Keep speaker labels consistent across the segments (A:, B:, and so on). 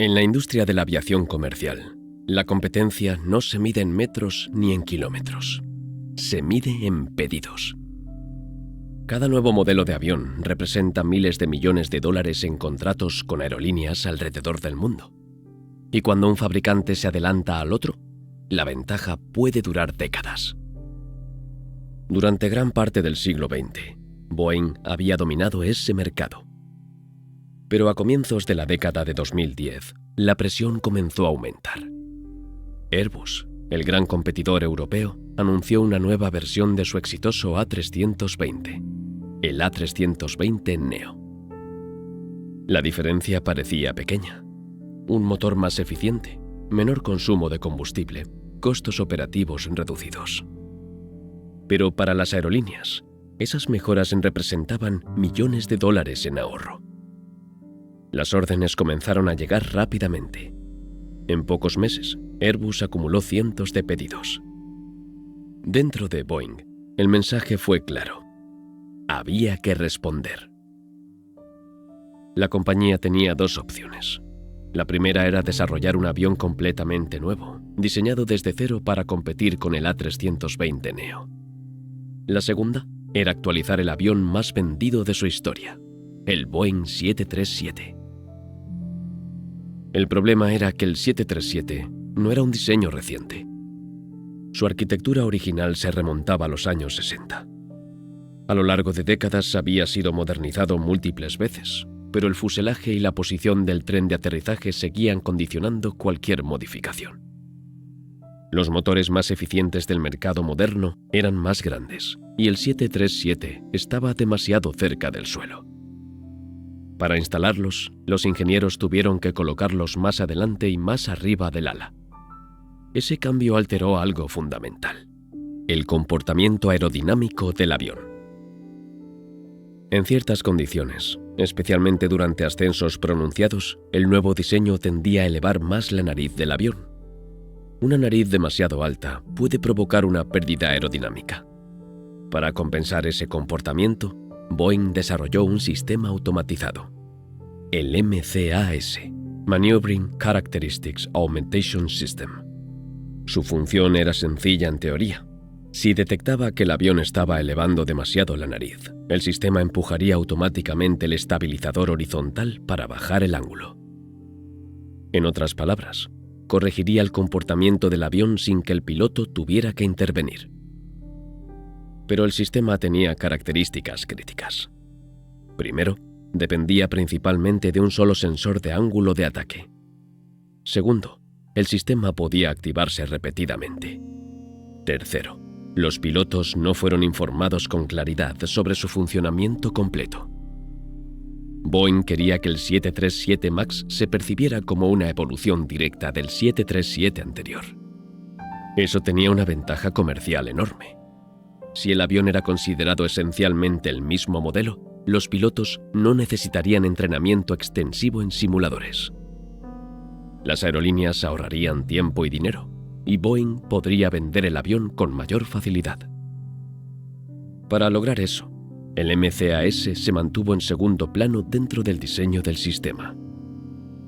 A: En la industria de la aviación comercial, la competencia no se mide en metros ni en kilómetros. Se mide en pedidos. Cada nuevo modelo de avión representa miles de millones de dólares en contratos con aerolíneas alrededor del mundo. Y cuando un fabricante se adelanta al otro, la ventaja puede durar décadas. Durante gran parte del siglo XX, Boeing había dominado ese mercado. Pero a comienzos de la década de 2010, la presión comenzó a aumentar. Airbus, el gran competidor europeo, anunció una nueva versión de su exitoso A320, el A320neo. La diferencia parecía pequeña. Un motor más eficiente, menor consumo de combustible, costos operativos reducidos. Pero para las aerolíneas, esas mejoras representaban millones de dólares en ahorro. Las órdenes comenzaron a llegar rápidamente. En pocos meses, Airbus acumuló cientos de pedidos. Dentro de Boeing, el mensaje fue claro. Había que responder. La compañía tenía dos opciones. La primera era desarrollar un avión completamente nuevo, diseñado desde cero para competir con el A320neo. La segunda era actualizar el avión más vendido de su historia, el Boeing 737. El problema era que el 737 no era un diseño reciente. Su arquitectura original se remontaba a los años 60. A lo largo de décadas había sido modernizado múltiples veces, pero el fuselaje y la posición del tren de aterrizaje seguían condicionando cualquier modificación. Los motores más eficientes del mercado moderno eran más grandes, y el 737 estaba demasiado cerca del suelo. Para instalarlos, los ingenieros tuvieron que colocarlos más adelante y más arriba del ala. Ese cambio alteró algo fundamental: el comportamiento aerodinámico del avión. En ciertas condiciones, especialmente durante ascensos pronunciados, el nuevo diseño tendía a elevar más la nariz del avión. Una nariz demasiado alta puede provocar una pérdida aerodinámica. Para compensar ese comportamiento, Boeing desarrolló un sistema automatizado, el MCAS, Maneuvering Characteristics Augmentation System. Su función era sencilla en teoría. Si detectaba que el avión estaba elevando demasiado la nariz, el sistema empujaría automáticamente el estabilizador horizontal para bajar el ángulo. En otras palabras, corregiría el comportamiento del avión sin que el piloto tuviera que intervenir. Pero el sistema tenía características críticas. Primero, dependía principalmente de un solo sensor de ángulo de ataque. Segundo, el sistema podía activarse repetidamente. Tercero, los pilotos no fueron informados con claridad sobre su funcionamiento completo. Boeing quería que el 737 MAX se percibiera como una evolución directa del 737 anterior. Eso tenía una ventaja comercial enorme. Si el avión era considerado esencialmente el mismo modelo, los pilotos no necesitarían entrenamiento extensivo en simuladores. Las aerolíneas ahorrarían tiempo y dinero, y Boeing podría vender el avión con mayor facilidad. Para lograr eso, el MCAS se mantuvo en segundo plano dentro del diseño del sistema.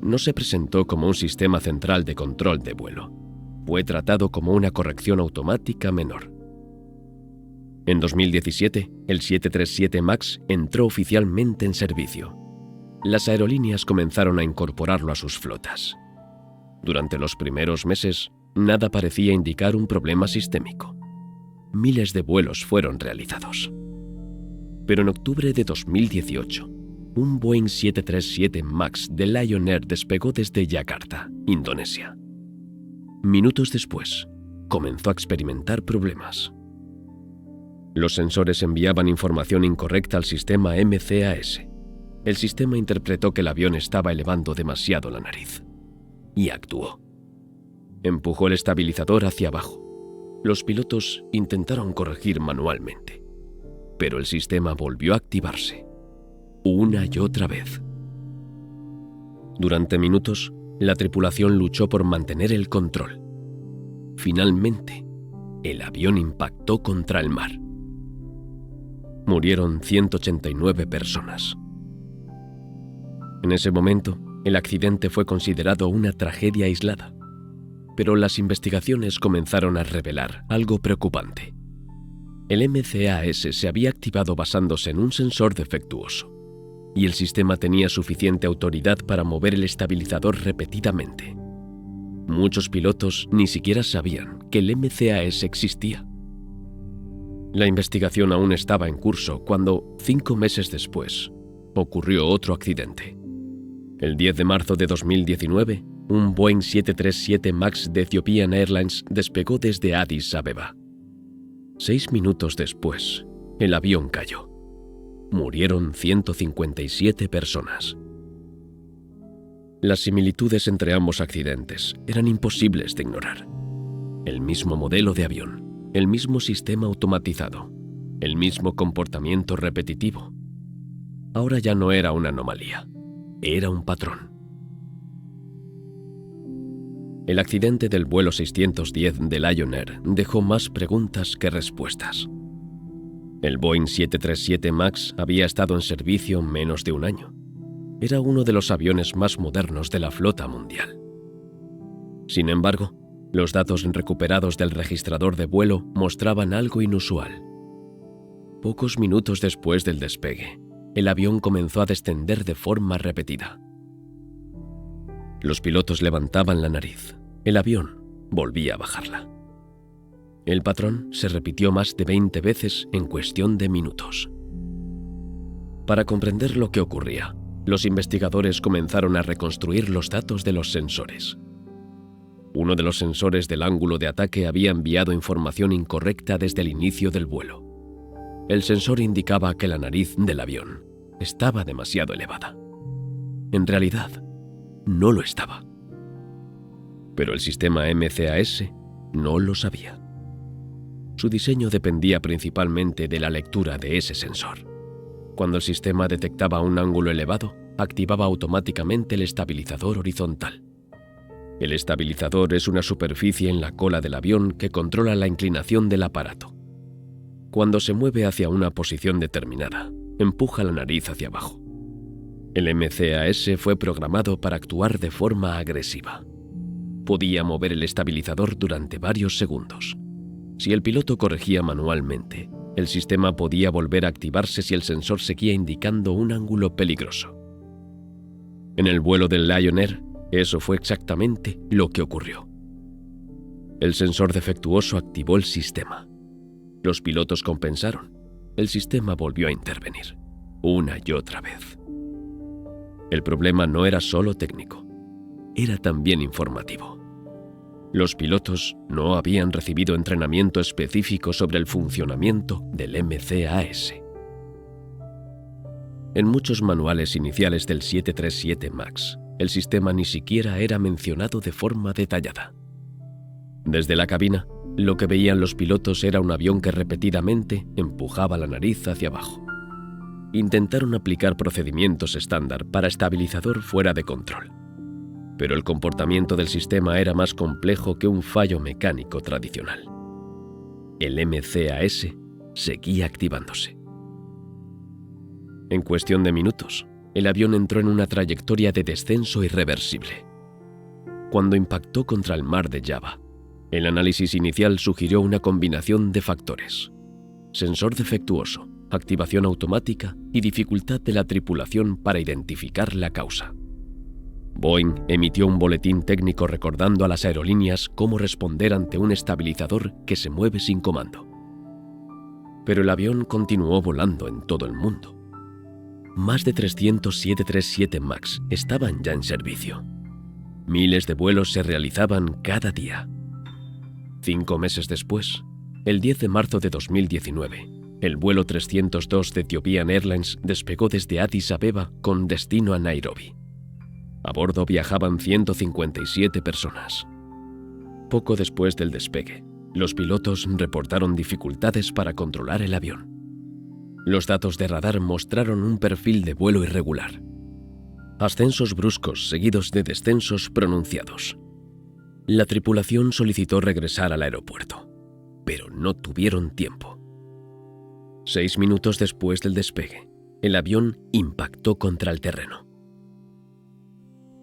A: No se presentó como un sistema central de control de vuelo. Fue tratado como una corrección automática menor. En 2017, el 737 MAX entró oficialmente en servicio. Las aerolíneas comenzaron a incorporarlo a sus flotas. Durante los primeros meses, nada parecía indicar un problema sistémico. Miles de vuelos fueron realizados. Pero en octubre de 2018, un Boeing 737 MAX de Lion Air despegó desde Yakarta, Indonesia. Minutos después, comenzó a experimentar problemas. Los sensores enviaban información incorrecta al sistema MCAS. El sistema interpretó que el avión estaba elevando demasiado la nariz y actuó. Empujó el estabilizador hacia abajo. Los pilotos intentaron corregir manualmente, pero el sistema volvió a activarse, una y otra vez. Durante minutos, la tripulación luchó por mantener el control. Finalmente, el avión impactó contra el mar. Murieron 189 personas. En ese momento, El accidente fue considerado una tragedia aislada, pero las investigaciones comenzaron a revelar algo preocupante. El MCAS se había activado basándose en un sensor defectuoso, y el sistema tenía suficiente autoridad para mover el estabilizador repetidamente. Muchos pilotos ni siquiera sabían que el MCAS existía. La investigación aún estaba en curso cuando, 5 meses después, ocurrió otro accidente. El 10 de marzo de 2019, un Boeing 737 MAX de Ethiopian Airlines despegó desde Addis Abeba. 6 minutos después, el avión cayó. Murieron 157 personas. Las similitudes entre ambos accidentes eran imposibles de ignorar. El mismo modelo de avión, el mismo sistema automatizado, el mismo comportamiento repetitivo. Ahora ya no era una anomalía, era un patrón. El accidente del vuelo 610 de Lion Air dejó más preguntas que respuestas. El Boeing 737 MAX había estado en servicio menos de un año. Era uno de los aviones más modernos de la flota mundial. Sin embargo, los datos recuperados del registrador de vuelo mostraban algo inusual. Pocos minutos después del despegue, el avión comenzó a descender de forma repetida. Los pilotos levantaban la nariz. El avión volvía a bajarla. El patrón se repitió más de 20 veces en cuestión de minutos. Para comprender lo que ocurría, los investigadores comenzaron a reconstruir los datos de los sensores. Uno de los sensores del ángulo de ataque había enviado información incorrecta desde el inicio del vuelo. El sensor indicaba que la nariz del avión estaba demasiado elevada. En realidad, no lo estaba. Pero el sistema MCAS no lo sabía. Su diseño dependía principalmente de la lectura de ese sensor. Cuando el sistema detectaba un ángulo elevado, activaba automáticamente el estabilizador horizontal. El estabilizador es una superficie en la cola del avión que controla la inclinación del aparato. Cuando se mueve hacia una posición determinada, empuja la nariz hacia abajo. El MCAS fue programado para actuar de forma agresiva. Podía mover el estabilizador durante varios segundos. Si el piloto corregía manualmente, el sistema podía volver a activarse si el sensor seguía indicando un ángulo peligroso. En el vuelo del Lion Air, eso fue exactamente lo que ocurrió. El sensor defectuoso activó el sistema. Los pilotos compensaron. El sistema volvió a intervenir, una y otra vez. El problema no era solo técnico, era también informativo. Los pilotos no habían recibido entrenamiento específico sobre el funcionamiento del MCAS. En muchos manuales iniciales del 737 MAX, el sistema ni siquiera era mencionado de forma detallada. Desde la cabina, lo que veían los pilotos era un avión que repetidamente empujaba la nariz hacia abajo. Intentaron aplicar procedimientos estándar para estabilizador fuera de control, pero el comportamiento del sistema era más complejo que un fallo mecánico tradicional. El MCAS seguía activándose. En cuestión de minutos, el avión entró en una trayectoria de descenso irreversible. Cuando impactó contra el mar de Java, el análisis inicial sugirió una combinación de factores: sensor defectuoso, activación automática y dificultad de la tripulación para identificar la causa. Boeing emitió un boletín técnico recordando a las aerolíneas cómo responder ante un estabilizador que se mueve sin comando. Pero el avión continuó volando en todo el mundo. Más de 300 737 MAX estaban ya en servicio. Miles de vuelos se realizaban cada día. 5 meses después, el 10 de marzo de 2019, el vuelo 302 de Ethiopian Airlines despegó desde Addis Abeba con destino a Nairobi. A bordo viajaban 157 personas. Poco después del despegue, los pilotos reportaron dificultades para controlar el avión. Los datos de radar mostraron un perfil de vuelo irregular. Ascensos bruscos seguidos de descensos pronunciados. La tripulación solicitó regresar al aeropuerto, pero no tuvieron tiempo. 6 minutos después del despegue, el avión impactó contra el terreno.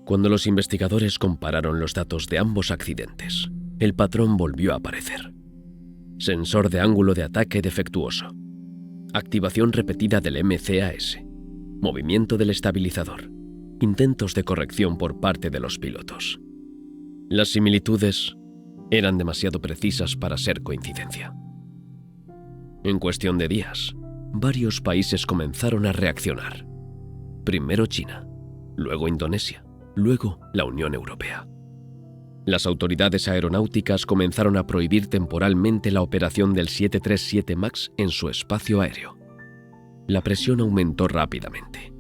A: Cuando los investigadores compararon los datos de ambos accidentes, el patrón volvió a aparecer. Sensor de ángulo de ataque defectuoso. Activación repetida del MCAS. Movimiento del estabilizador. Intentos de corrección por parte de los pilotos. Las similitudes eran demasiado precisas para ser coincidencia. En cuestión de días, varios países comenzaron a reaccionar. Primero China, luego Indonesia, luego la Unión Europea. Las autoridades aeronáuticas comenzaron a prohibir temporalmente la operación del 737 MAX en su espacio aéreo. La presión aumentó rápidamente.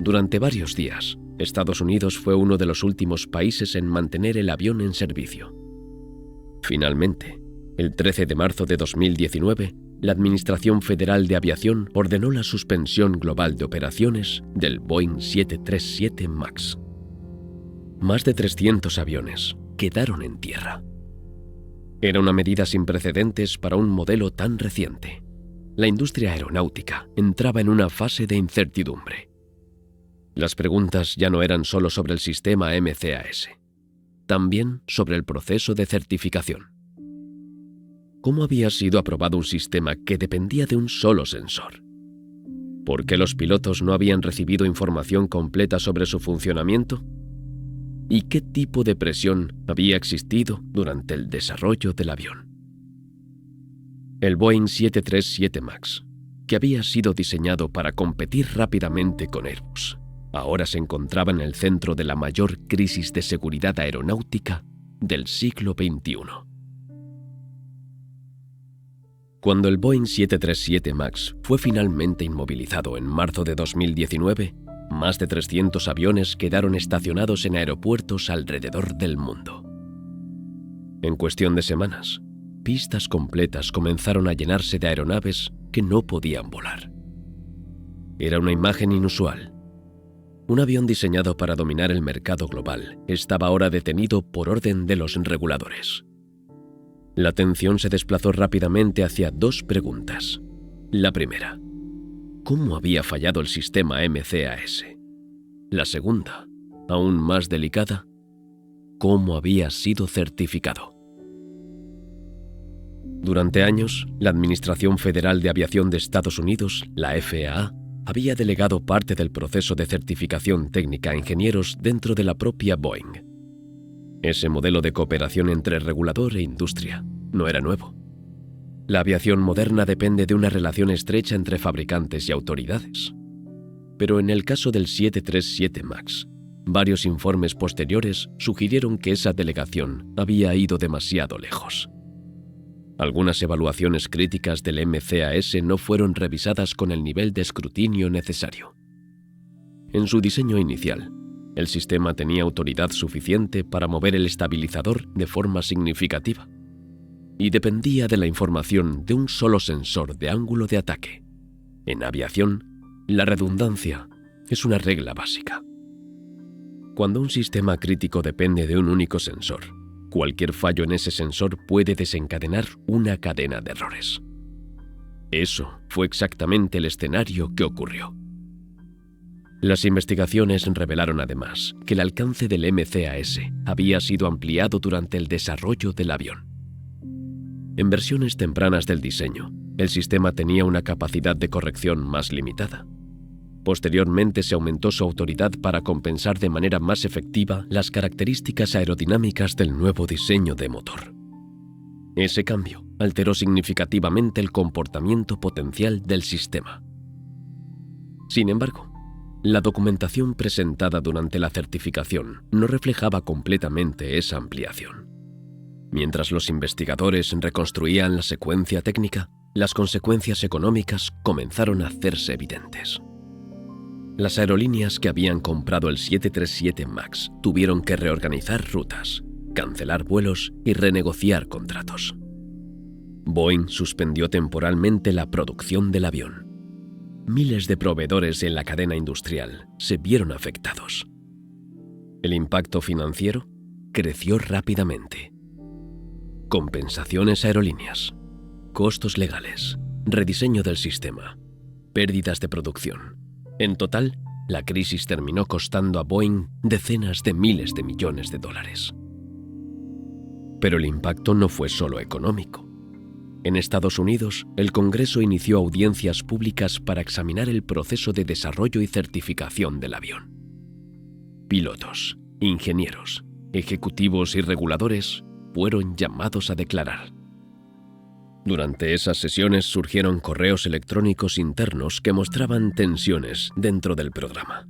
A: Durante varios días, Estados Unidos fue uno de los últimos países en mantener el avión en servicio. Finalmente, el 13 de marzo de 2019, la Administración Federal de Aviación ordenó la suspensión global de operaciones del Boeing 737 MAX. Más de 300 aviones quedaron en tierra. Era una medida sin precedentes para un modelo tan reciente. La industria aeronáutica entraba en una fase de incertidumbre. Las preguntas ya no eran solo sobre el sistema MCAS, también sobre el proceso de certificación. ¿Cómo había sido aprobado un sistema que dependía de un solo sensor? ¿Por qué los pilotos no habían recibido información completa sobre su funcionamiento? ¿Y qué tipo de presión había existido durante el desarrollo del avión? El Boeing 737 MAX, que había sido diseñado para competir rápidamente con Airbus, ahora se encontraba en el centro de la mayor crisis de seguridad aeronáutica del siglo XXI. Cuando el Boeing 737 MAX fue finalmente inmovilizado en marzo de 2019, más de 300 aviones quedaron estacionados en aeropuertos alrededor del mundo. En cuestión de semanas, pistas completas comenzaron a llenarse de aeronaves que no podían volar. Era una imagen inusual. Un avión diseñado para dominar el mercado global estaba ahora detenido por orden de los reguladores. La atención se desplazó rápidamente hacia dos preguntas. La primera: ¿cómo había fallado el sistema MCAS? La segunda, aún más delicada: ¿cómo había sido certificado? Durante años, la Administración Federal de Aviación de Estados Unidos, la FAA, había delegado parte del proceso de certificación técnica a ingenieros dentro de la propia Boeing. Ese modelo de cooperación entre regulador e industria no era nuevo. La aviación moderna depende de una relación estrecha entre fabricantes y autoridades. Pero en el caso del 737 MAX, varios informes posteriores sugirieron que esa delegación había ido demasiado lejos. Algunas evaluaciones críticas del MCAS no fueron revisadas con el nivel de escrutinio necesario. En su diseño inicial, el sistema tenía autoridad suficiente para mover el estabilizador de forma significativa y dependía de la información de un solo sensor de ángulo de ataque. En aviación, la redundancia es una regla básica. Cuando un sistema crítico depende de un único sensor, cualquier fallo en ese sensor puede desencadenar una cadena de errores. Eso fue exactamente el escenario que ocurrió. Las investigaciones revelaron además que el alcance del MCAS había sido ampliado durante el desarrollo del avión. En versiones tempranas del diseño, el sistema tenía una capacidad de corrección más limitada. Posteriormente se aumentó su autoridad para compensar de manera más efectiva las características aerodinámicas del nuevo diseño de motor. Ese cambio alteró significativamente el comportamiento potencial del sistema. Sin embargo, la documentación presentada durante la certificación no reflejaba completamente esa ampliación. Mientras los investigadores reconstruían la secuencia técnica, las consecuencias económicas comenzaron a hacerse evidentes. Las aerolíneas que habían comprado el 737 MAX tuvieron que reorganizar rutas, cancelar vuelos y renegociar contratos. Boeing suspendió temporalmente la producción del avión. Miles de proveedores en la cadena industrial se vieron afectados. El impacto financiero creció rápidamente. Compensaciones a aerolíneas, costos legales, rediseño del sistema, pérdidas de producción. En total, la crisis terminó costando a Boeing decenas de miles de millones de dólares. Pero el impacto no fue solo económico. En Estados Unidos, el Congreso inició audiencias públicas para examinar el proceso de desarrollo y certificación del avión. Pilotos, ingenieros, ejecutivos y reguladores fueron llamados a declarar. Durante esas sesiones surgieron correos electrónicos internos que mostraban tensiones dentro del programa.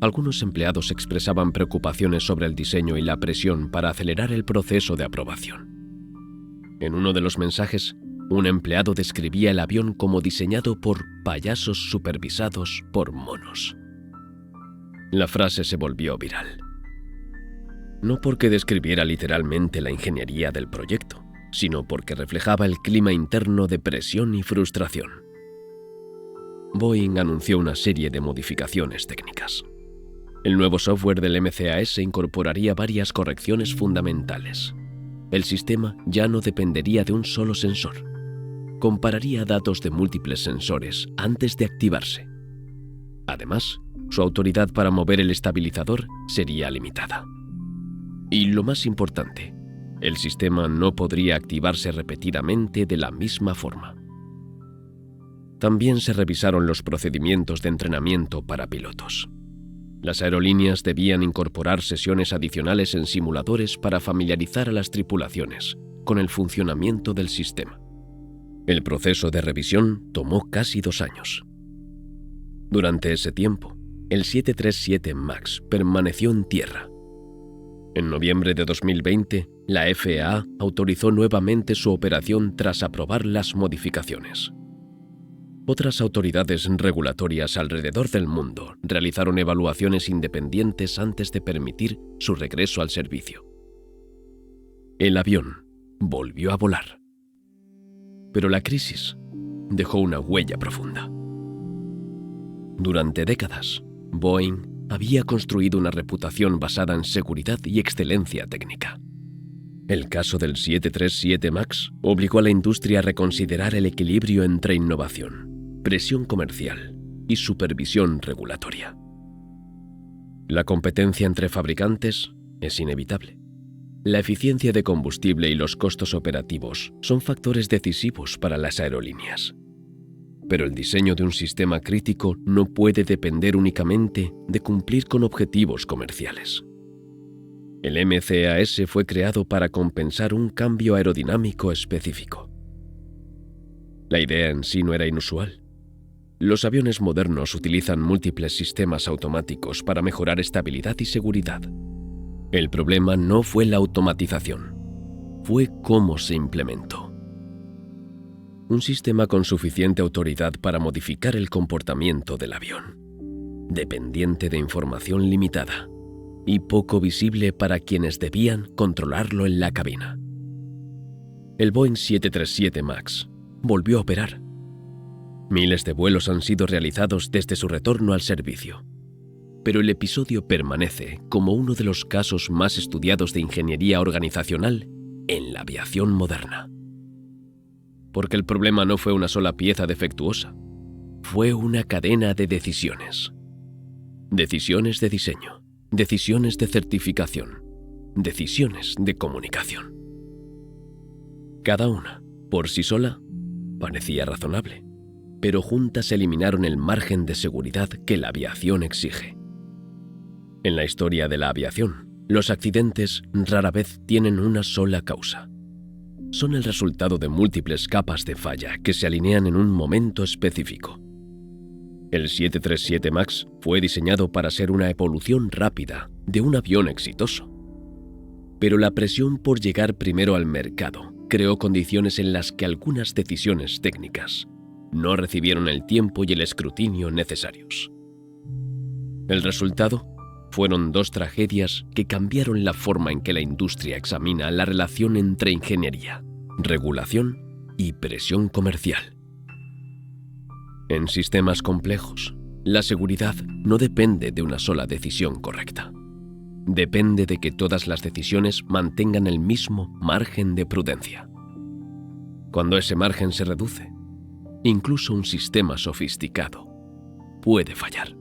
A: Algunos empleados expresaban preocupaciones sobre el diseño y la presión para acelerar el proceso de aprobación. En uno de los mensajes, un empleado describía el avión como diseñado por payasos supervisados por monos. La frase se volvió viral. No porque describiera literalmente la ingeniería del proyecto, sino porque reflejaba el clima interno de presión y frustración. Boeing anunció una serie de modificaciones técnicas. El nuevo software del MCAS incorporaría varias correcciones fundamentales. El sistema ya no dependería de un solo sensor. Compararía datos de múltiples sensores antes de activarse. Además, su autoridad para mover el estabilizador sería limitada. Y lo más importante, el sistema no podría activarse repetidamente de la misma forma. También se revisaron los procedimientos de entrenamiento para pilotos. Las aerolíneas debían incorporar sesiones adicionales en simuladores para familiarizar a las tripulaciones con el funcionamiento del sistema. El proceso de revisión tomó casi 2 años. Durante ese tiempo, el 737 MAX permaneció en tierra. En noviembre de 2020, la FAA autorizó nuevamente su operación tras aprobar las modificaciones. Otras autoridades regulatorias alrededor del mundo realizaron evaluaciones independientes antes de permitir su regreso al servicio. El avión volvió a volar. Pero la crisis dejó una huella profunda. Durante décadas, Boeing había construido una reputación basada en seguridad y excelencia técnica. El caso del 737 MAX obligó a la industria a reconsiderar el equilibrio entre innovación, presión comercial y supervisión regulatoria. La competencia entre fabricantes es inevitable. La eficiencia de combustible y los costos operativos son factores decisivos para las aerolíneas. Pero el diseño de un sistema crítico no puede depender únicamente de cumplir con objetivos comerciales. El MCAS fue creado para compensar un cambio aerodinámico específico. La idea en sí no era inusual. Los aviones modernos utilizan múltiples sistemas automáticos para mejorar estabilidad y seguridad. El problema no fue la automatización, fue cómo se implementó. Un sistema con suficiente autoridad para modificar el comportamiento del avión, dependiente de información limitada y poco visible para quienes debían controlarlo en la cabina. El Boeing 737 MAX volvió a operar. Miles de vuelos han sido realizados desde su retorno al servicio, pero el episodio permanece como uno de los casos más estudiados de ingeniería organizacional en la aviación moderna. Porque el problema no fue una sola pieza defectuosa, fue una cadena de decisiones. Decisiones de diseño, decisiones de certificación, decisiones de comunicación. Cada una, por sí sola, parecía razonable, pero juntas eliminaron el margen de seguridad que la aviación exige. En la historia de la aviación, los accidentes rara vez tienen una sola causa. Son el resultado de múltiples capas de falla que se alinean en un momento específico. El 737 MAX fue diseñado para ser una evolución rápida de un avión exitoso. Pero la presión por llegar primero al mercado creó condiciones en las que algunas decisiones técnicas no recibieron el tiempo y el escrutinio necesarios. El resultado fueron 2 tragedias que cambiaron la forma en que la industria examina la relación entre ingeniería, regulación y presión comercial. En sistemas complejos, la seguridad no depende de una sola decisión correcta. Depende de que todas las decisiones mantengan el mismo margen de prudencia. Cuando ese margen se reduce, incluso un sistema sofisticado puede fallar.